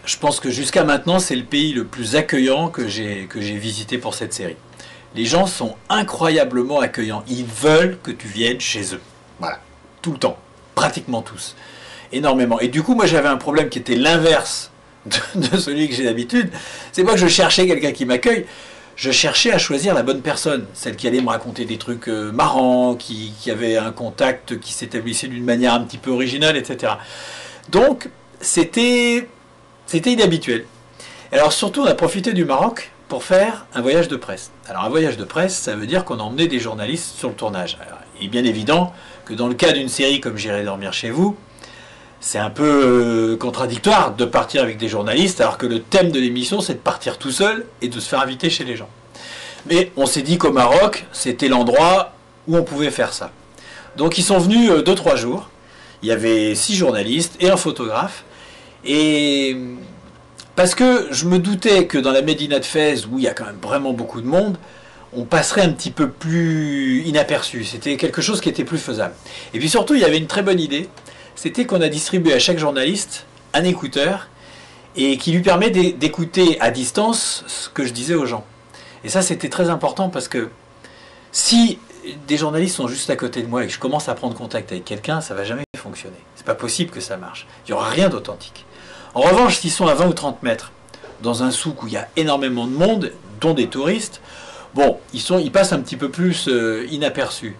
je pense que jusqu'à maintenant, c'est le pays le plus accueillant que j'ai visité pour cette série. Les gens sont incroyablement accueillants. Ils veulent que tu viennes chez eux. Voilà. Tout le temps. Pratiquement tous. Énormément. Et du coup, moi, j'avais un problème qui était l'inverse de celui que j'ai d'habitude. C'est pas que je cherchais quelqu'un qui m'accueille. Je cherchais à choisir la bonne personne. Celle qui allait me raconter des trucs marrants, qui avait un contact qui s'établissait d'une manière un petit peu originale, etc. Donc, c'était inhabituel. Alors surtout, on a profité du Maroc pour faire un voyage de presse. Alors un voyage de presse, ça veut dire qu'on a emmené des journalistes sur le tournage. Alors, il est bien évident que dans le cas d'une série comme J'irai dormir chez vous, c'est un peu contradictoire de partir avec des journalistes alors que le thème de l'émission c'est de partir tout seul et de se faire inviter chez les gens. Mais on s'est dit qu'au Maroc, c'était l'endroit où on pouvait faire ça. Donc ils sont venus 2-3 jours. Il y avait 6 journalistes et un photographe. Et parce que je me doutais que dans la Médina de Fès, où il y a quand même vraiment beaucoup de monde, on passerait un petit peu plus inaperçu. C'était quelque chose qui était plus faisable. Et puis surtout, il y avait une très bonne idée. C'était qu'on a distribué à chaque journaliste un écouteur et qui lui permet d'écouter à distance ce que je disais aux gens. Et ça, c'était très important parce que si des journalistes sont juste à côté de moi et que je commence à prendre contact avec quelqu'un, ça ne va jamais fonctionner. C'est pas possible que ça marche. Il n'y aura rien d'authentique. En revanche, s'ils sont à 20 ou 30 mètres, dans un souk où il y a énormément de monde, dont des touristes, bon, ils passent un petit peu plus inaperçus.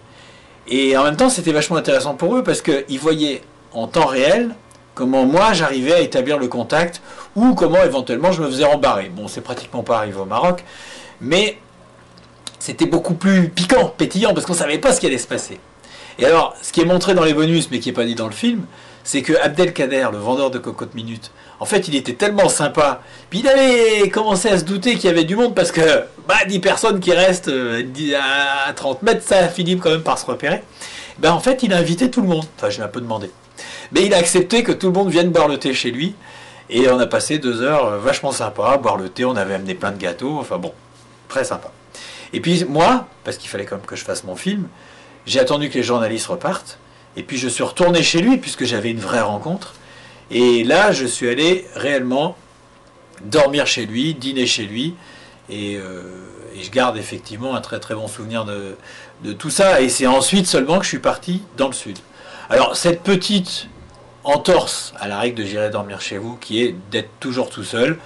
Et en même temps, c'était vachement intéressant pour eux parce qu'ils voyaient en temps réel comment moi j'arrivais à établir le contact ou comment éventuellement je me faisais rembarrer. Bon, c'est pratiquement pas arrivé au Maroc, mais c'était beaucoup plus piquant, pétillant, parce qu'on ne savait pas ce qui allait se passer. Et alors, ce qui est montré dans les bonus, mais qui n'est pas dit dans le film, c'est que Abdelkader, le vendeur de cocotte minute, en fait, il était tellement sympa. Puis il avait commencé à se douter qu'il y avait du monde, parce que 10 personnes qui restent à 30 mètres, ça finit quand même par se repérer. Ben, en fait, il a invité tout le monde. Enfin, je l'ai un peu demandé. Mais il a accepté que tout le monde vienne boire le thé chez lui. Et on a passé 2 heures vachement sympa, boire le thé, on avait amené plein de gâteaux. Enfin bon, très sympa. Et puis moi, parce qu'il fallait quand même que je fasse mon film, j'ai attendu que les journalistes repartent. Et puis je suis retourné chez lui, puisque j'avais une vraie rencontre. Et là, je suis allé réellement dormir chez lui, dîner chez lui. Et je garde effectivement un très très bon souvenir de tout ça. Et c'est ensuite seulement que je suis parti dans le sud. Alors cette petite entorse à la règle de J'irai dormir chez vous, qui est d'être toujours tout seul,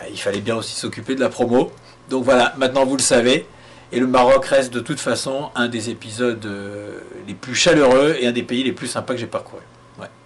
il fallait bien aussi s'occuper de la promo. Donc voilà, maintenant vous le savez. Et le Maroc reste de toute façon un des épisodes les plus chaleureux et un des pays les plus sympas que j'ai parcouru. Ouais.